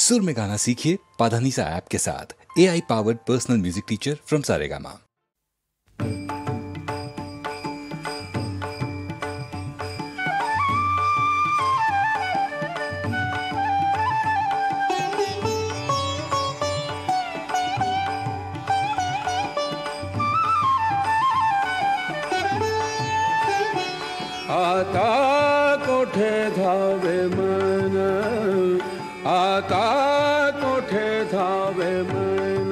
सुर में गाना सीखिए पाधानीसा ऐप के साथ। AI powered personal music teacher from Saregama. आता कोठे धावे मन, आता कोठे धावे मन,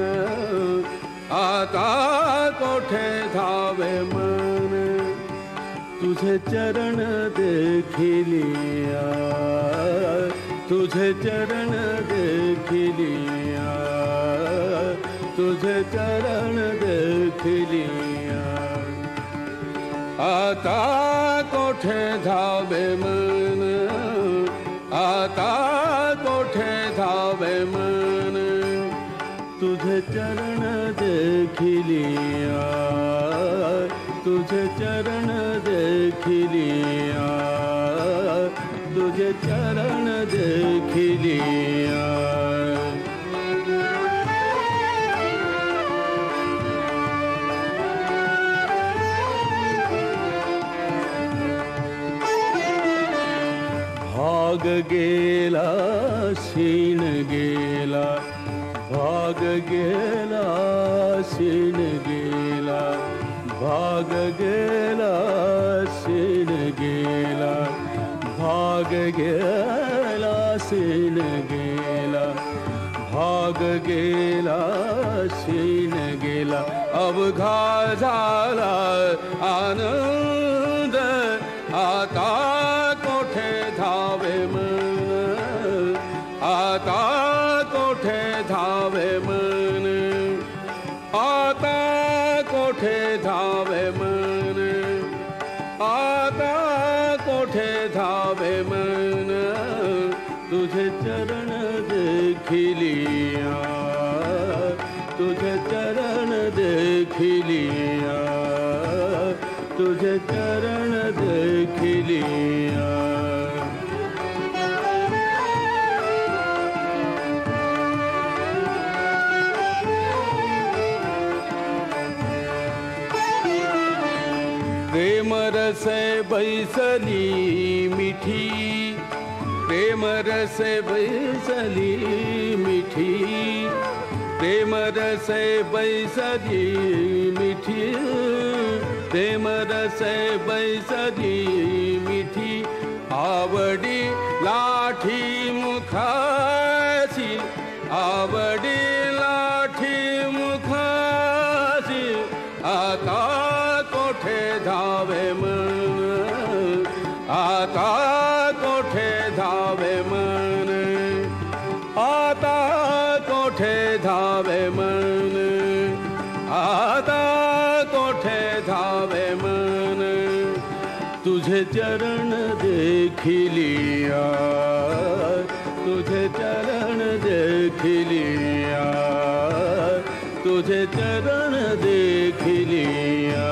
आता कोठे धावे मन, तुझे चरण देखिलिया, तुझे चरण देखिलिया, तुझे चरण देखिलिया। आता कोठे धावे मन, आता कोठे धावे मन, तुझे चरण देखिलिया, तुझे चरण देखिलिया, तुझे चरण देखिलिया। भाग गेला शीन गेला, भाग गेला शीन गेला, भाग गेला शीन गेला, भाग गेला शीन गेला, भाग गेला शीन गेला। अवघा झाला आनंद, आता कोठे धावे मन, आता कोठे धावे मन, आता कोठे धावे मन, आता कोठे धावे मन, तुझे चरण देखिलिया, तुझे चरण देखिलिया, तुझे चरण देखिलिया। प्रेम रसे बैसली मिठी, प्रेम रसे बैसली मिठी, प्रेम रसे बैसली मिठी, प्रेम रसे बैसली मिठी। आवडी लाठी मुखासी, आवडी लाठी मुखासी, आता कोठे धावे मन, आता कोठे धावे मन, आता कोठे धावे मन, आता कोठे धावे मन, तुझे चरण देखिलिया, तुझे चरण देखिलिया, तुझे चरण देखिलिया।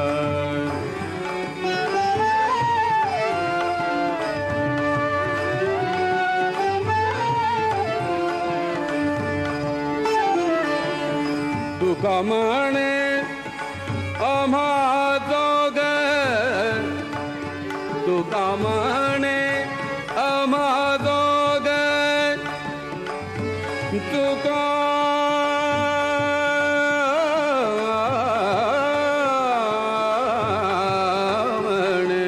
तुका म्हणे आम्हा दोघ, तुका म्हणे आम्हा दोघ, तुका म्हणे,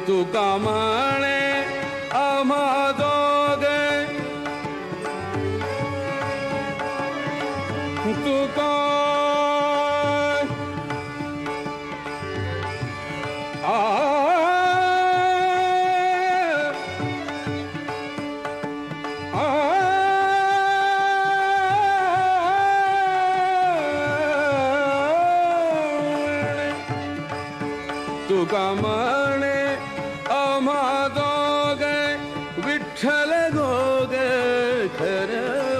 तुका म्हणे आम्हा दोघ, तुका तुका म्हणे आम्हा दोघ, विठ्ठल घोग खर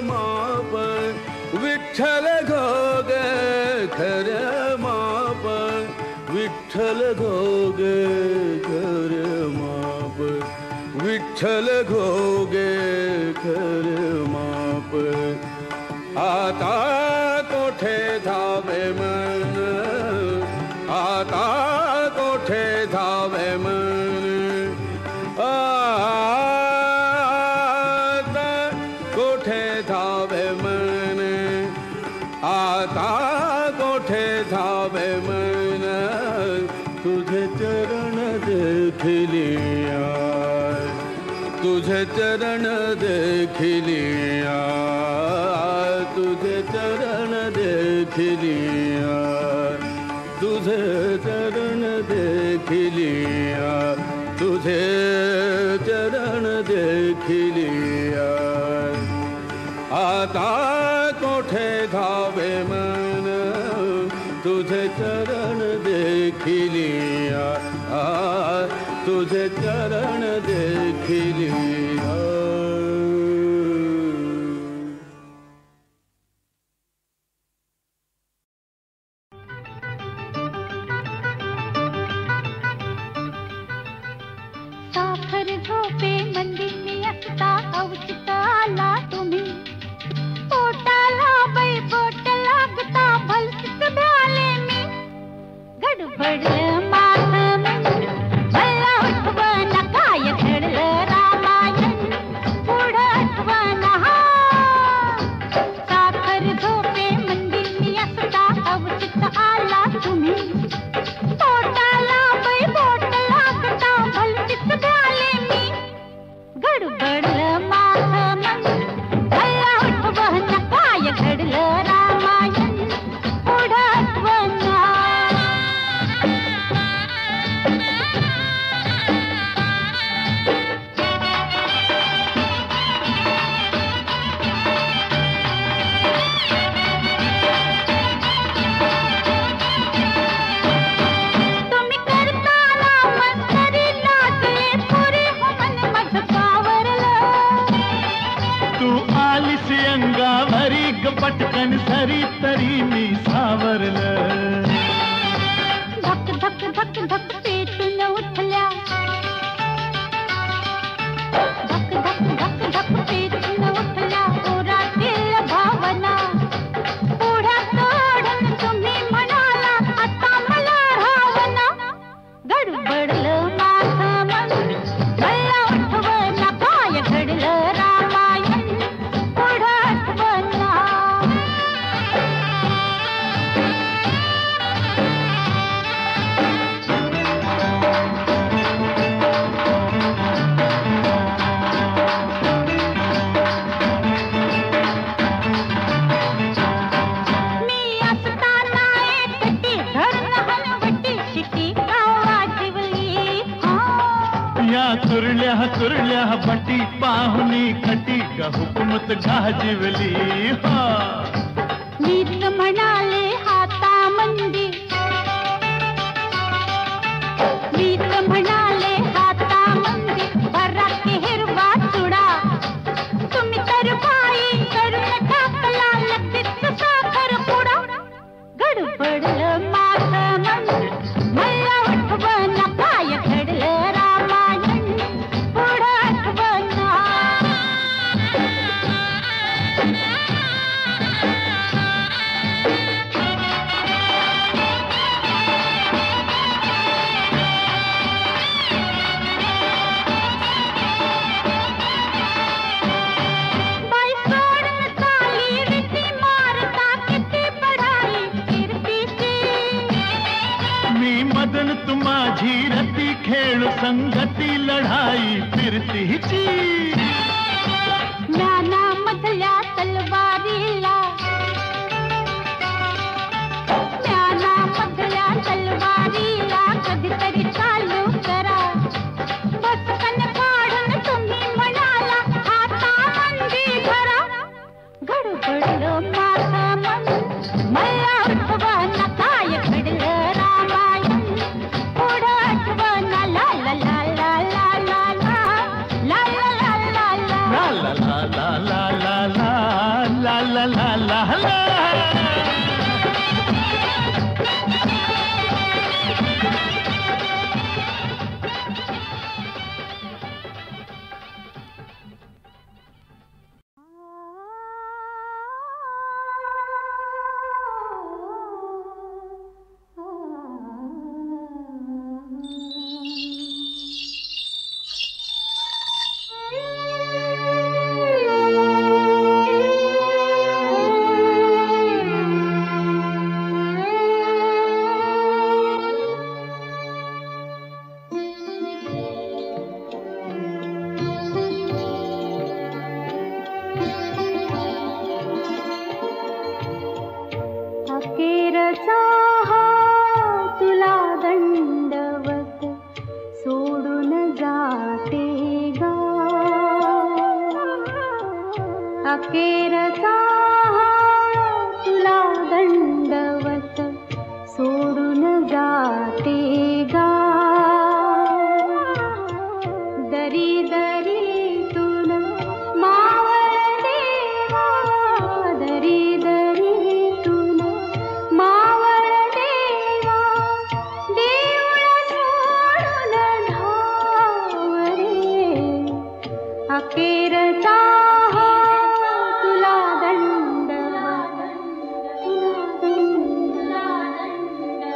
माप, विठ्ठल घोग खर माप, विठ्ठल घोग खर माप, विठ्ठल घोगे घर माप आता कोठे धावे मन आता कोठे धावे मन आता कोठे धावे मन आता कोठे धावे मन तुझे चरण देखलिया तुझे चरण देखलिया तुझे चरण देखलिया तुझे चरण देखलिया तुझे चरण देखलिया आता कोठे धावे मन तुझे चरण देखलिया तुझे चरण देखलिया साखर झोपे मंदिनी असता अवचित आला तुम्ही पोटाला बाई बोट लागता भलतीच भ्याले मी गडबड माथ मला आठवण काय घडलं रामायण पुढं आठवण साखर झोपे मंदिनी असता अवचित आला तुम्ही पोटाला बाई बोट लागता भलतीच भ्याले मी गडबड माथ मला आठवण काय घडलं रामायण पुढं आठवण तुम्ही करताना मस्तरी लागले पुरे हो मन मध पावरलं तू आलीस अंगावरी ग पटकन सरी तरी मी सावरलं धक धक धक धक पेटून उठल्या धक धक धक धक पेटून उठल्या ओरातील भावना पुढ्या सोडून तुम्ही म्हणाला आता मला रावना गडबडलं माझं मन मला आठवण काय घडलं रामायण पुढं आठवणा मी असताना एकटी धरण हलवटी शिटी गावाजिवली या कुरल्या बटी पाहुनी खटी ग हुकूमत गाजिवली हा मीच म्हणाले हाता मंदी मीच म्हणाले हाता मंदी बराक हिरवा चुडा तुम्ही तर बाई करून टाकला लगेच साखर पुडा गडबडलं माझं मन मला आठवण काय घडलं रामायण पुढं आठवण बाई सोडून चाली रीती मारता किती पढाई कीर्तीची मी मदन तू माझी रती खेळ संगती लढाई फिरतीची ज्ञानामधल्या तलवारीला ज्ञानामधल्या तलवारीला कधीतरी चालू करा बचकन काढून तुम्ही म्हणाला हाता मंदी धरा गडबडलं माझं मन मला आठवण काय घडलं रामायण पुढं आठवण ला ला ला ला ला ला ला ला ला ला ला ला ला अखेरचा तुला दंडवत सोडून जाते गा दरी दरीतून मावळ देवा दरी दरीतून मावळ देवा देऊळ सोडून धावरे अखेरचा तुला दंडवत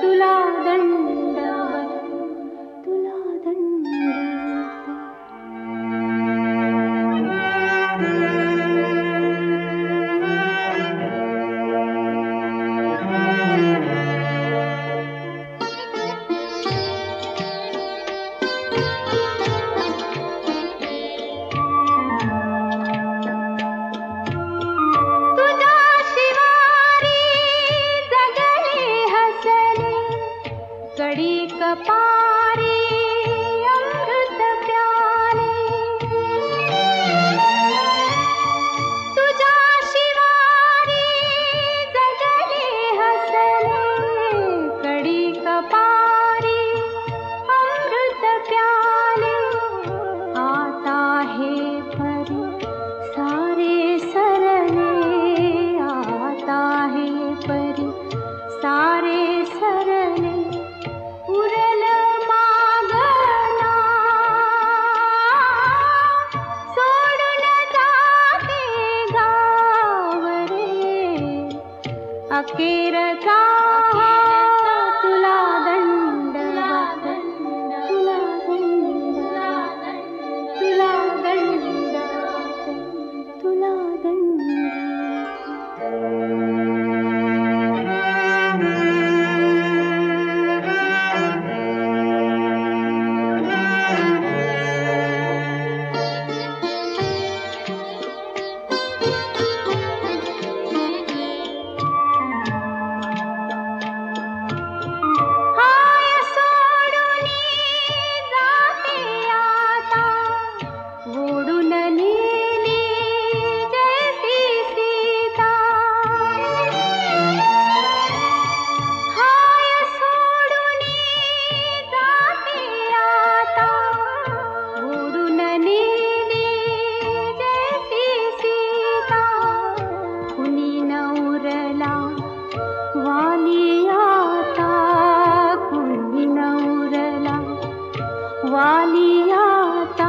तुला दंडवत तुला दंडवत तुझ्या शिवारी जगले हसले कडी कपारी अमृत प्याले तुझ्या शिवारी जगले हसले कडी कपारी अमृत प्याले आता हे परी सारे सरले आता हे परी सारे सरले उरल मागना सोडून जाते गावरे अखेरचा तुला दंडवत तुला दंडवत तुला दंडवत तुला हाय सोडून जाते आता ओढून नेली जैसी सीता हाय सोडून जाते आता ओढून नेली जैसी सीता कुणी नवरला वाली आता कुणी नवरला वाली आता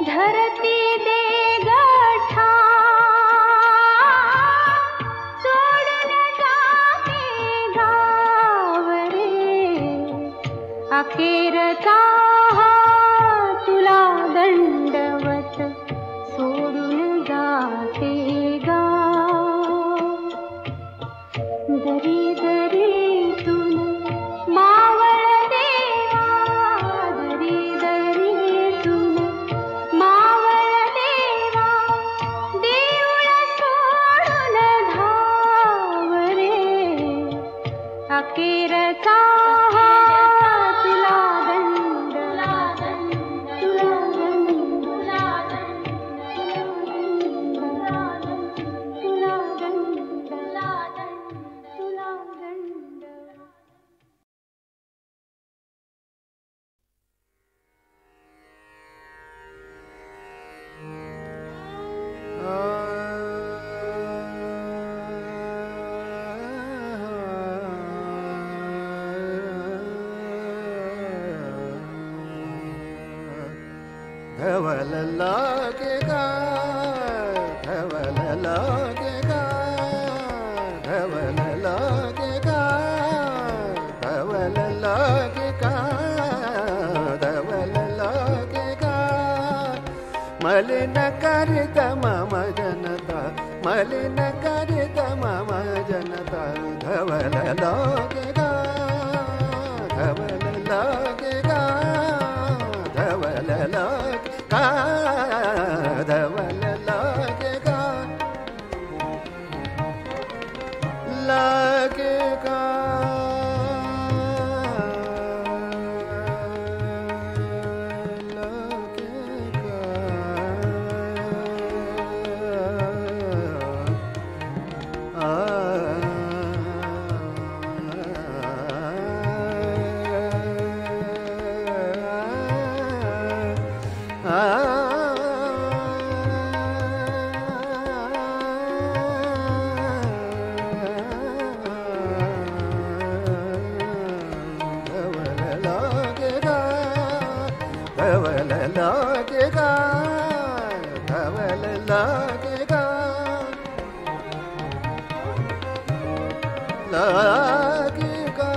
धरती दे गठा सोडून जाते गावरे अखेरचा तुला दंडवत सोडून जाते गा दरी दरीतून मावळ देवा दरी दरीतून मावळ देवा देऊळ सोडून धावरे अखेरचा तुला दंडवत तुला दंडवत तुला दंडवत तुला दंडवत धवल लागेगा धवल लागेगा धवल लागेगा धवल लागेगा धवल लागेगा मलिन करित मम जनता मलिन करित मम जनता धवल लागेगा धवल लागेगा धवल लागेगा धवल लागेगा लागेगा लागेगा लगेगा धवल लगेगा लगेगा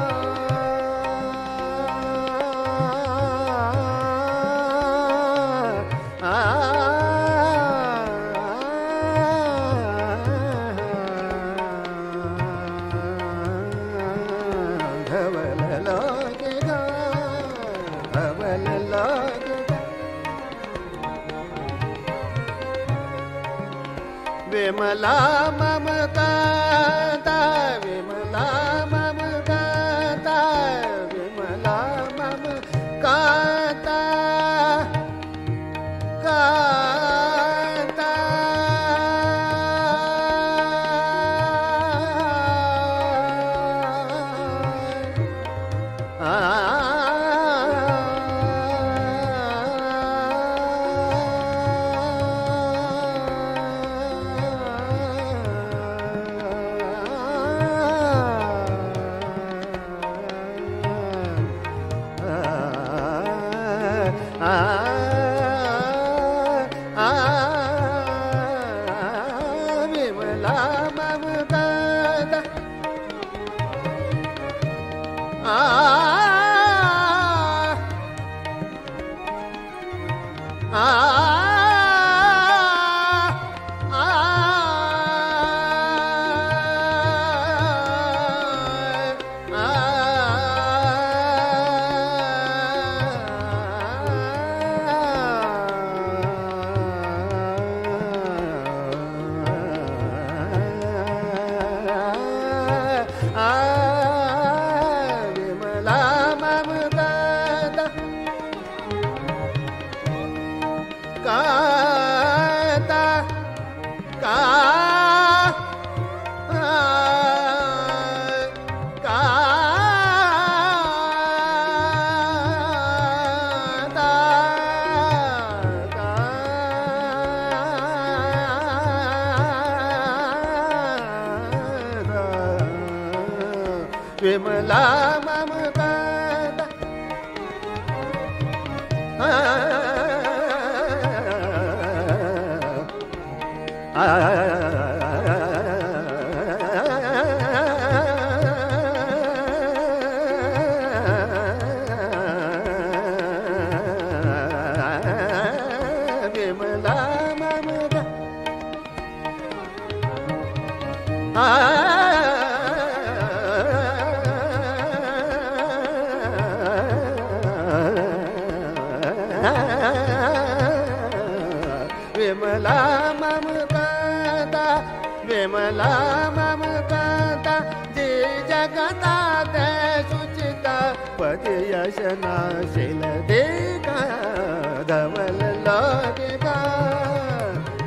धवल लगेगा धवल लगेगा विमला ममता विमला ममता विमला ममता काता विमला ममता विमला ममता काता का विमला ममता विमला ममता विमला ममता विमला ममता जी जगन्नाथ सुचिता पति यशनाशील देखा धवल लगेगा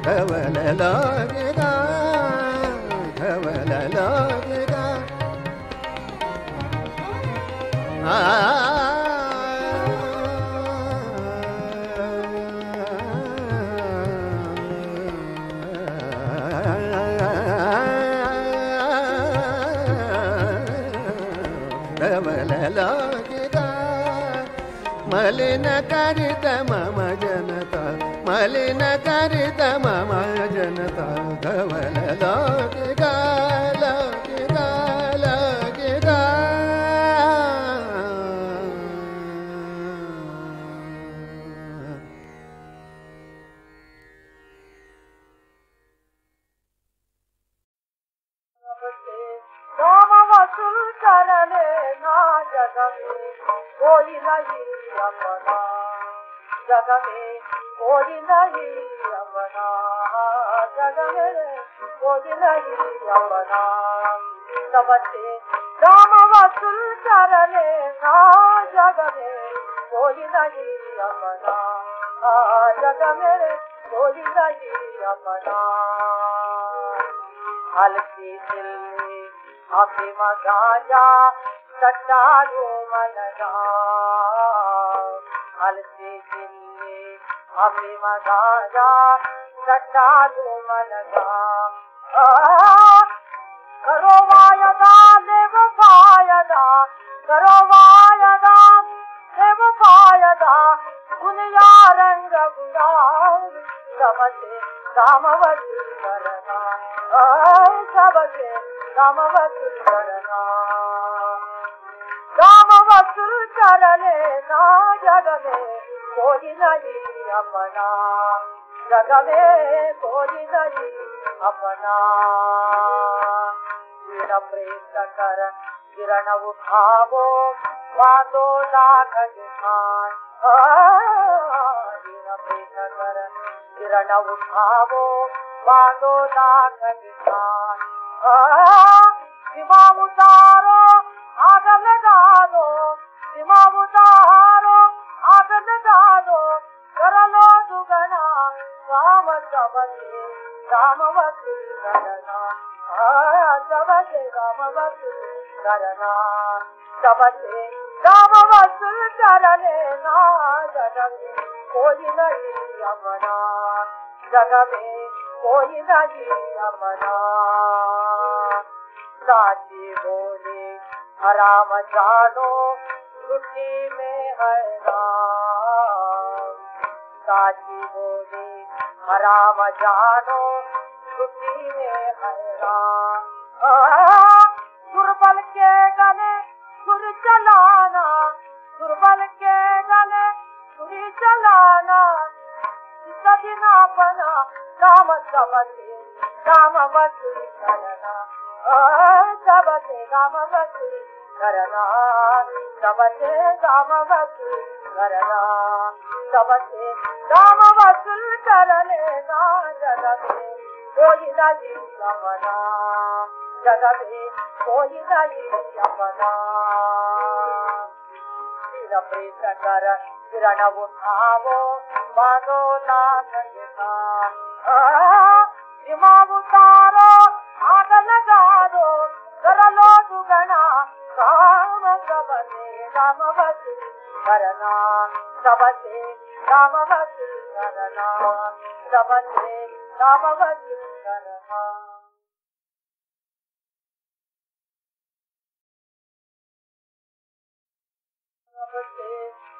धवल लगेगा धवल लगेगा धवल लगेगा मलिन करित मम जनता मलिन करित मम जनता धवल लगेगा लगेगा लगेगा राम वसूल करने ना जग में कोई नहीं अपना जग में कोई नहीं अपना जग में कोई नहीं अपना सबसे राम वसूल करने ना जग में कोई नहीं अपना जग में कोई नहीं अपना हल्की दिल अफीम गांजा सट्टा घूमन जा हल्की दिल्ली अफीम गांजा सट्टा घूमन जा करो वायदा देव फायदा करो वायदा देव फायदा दुनिया रंग गुलाल सबसे काम वसूल करना सबसे काम वसूल करना काम वसूल कर लेना जग में कोई नहीं अपना जग में कोई नहीं अपना ऋण प्रेत कर किरण उठावो बांधो लाख जिहान ऋण प्रेत कर किरण उठावो बांधो लाख जिहान सीमा उतारो आग लगा दो सीमा उतारो आग लगा दो कर लो दुगना काम सबसे काम वसूल करना सबसे काम वसूल करना सबसे काम वसूल कर लेना जग में कोई नहीं अपना जग में कोई नहीं अपना साची बोले हराम जानो छुट्टी में है राम साची बोले हराम जानो छुट्टी में है राम दुर्बल के गले सुर चलाना दुर्बल के गले सुर चलाना सदिना बना काम सबसे काम वसूल करना सबसे काम वसूल करना सबसे काम वसूल करना सबसे काम वसूल कर लेना जग में कोई नहीं अपना जग में कोई नहीं अपना ऋण प्रेत कर किरण उठावो बांधो लाख जिहान सीमा उतारो आग लगा दो कर लो दुगना काम सबसे काम वसूल करना सबसे काम वसूल करना सबसे काम वसूल करना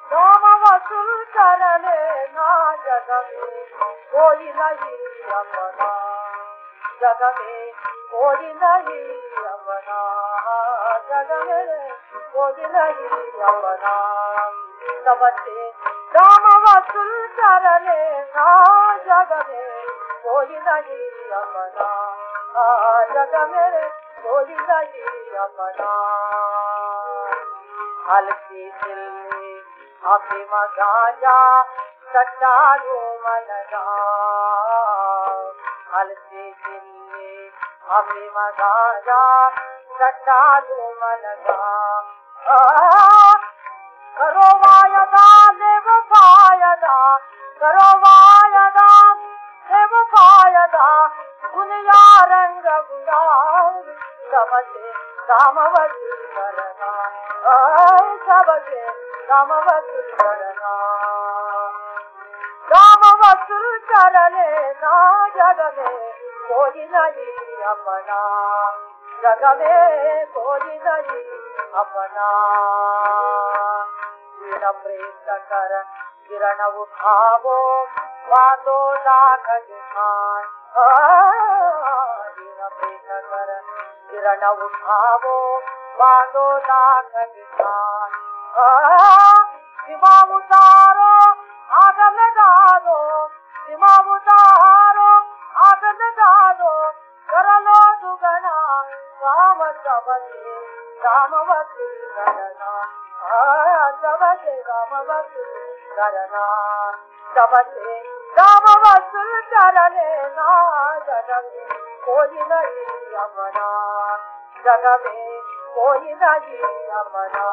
काम वसूल कर लेना जग में कोई नहीं अपना जग में कोई नहीं अपना जग में कोई नहीं अपना सबसे काम वसूल कर लेना जग में कोई नहीं अपना जग में कोई नहीं अपना हल्की दिल्ली अफीम गांजा सट्टा घूमन हल्की दिल्ली अफीम गांजा सट्टा घूमन करो वायदा देव फायदा करो वायदा देव फायदा दुनिया रंग गुलाल सबसे काम वसूल करना सबसे काम वसूल करना काम वसूल कर लेना जग में कोई नहीं अपना जग में कोई नहीं अपना ऋण प्रेत कर किरण उठावो बांधो लाख जिहान ऋण प्रेत कर किरण उठावो बांधो लाख जिहान सीमा उतारो आग लगा दो सीमा उतारो आग लगा दो कर लो दुगना काम सबसे काम वसूल करना सबसे काम वसूल करना सबसे काम वसूल कर लेना जग में कोई नहीं अपना जग में कोई नहीं अपना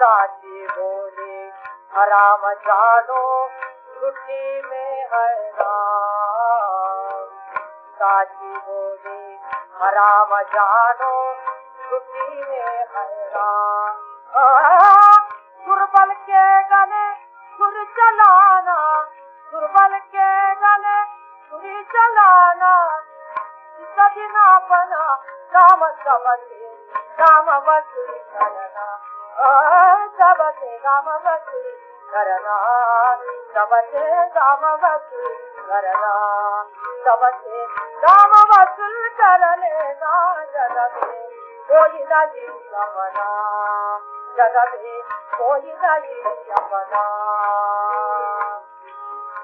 साची बोले हराम जानो छुट्टी में है राम साची बोले हराम जानो छुट्टी में है राम दुर्बल के गले सुर चलाना दुर्बल के गले सुर चलाना सदिना बना काम सबसे काम वसूल करना सबसे काम वसूल करना, सबसे काम वसूल करना, सबसे काम वसूल कर लेना। जग में कोई नहीं अपना, जग में कोई नहीं अपना।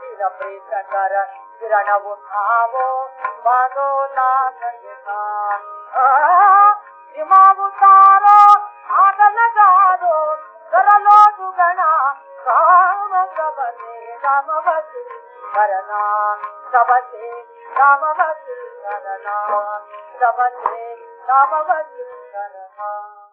सिर प्रीत कर किरण उठावो मानो नाथ का, सीमा उतारो आग लगा दो कर लो दुगना काम। सबसे काम वसूल करना, सबसे काम वसूल करना, सबसे काम वसूल करना।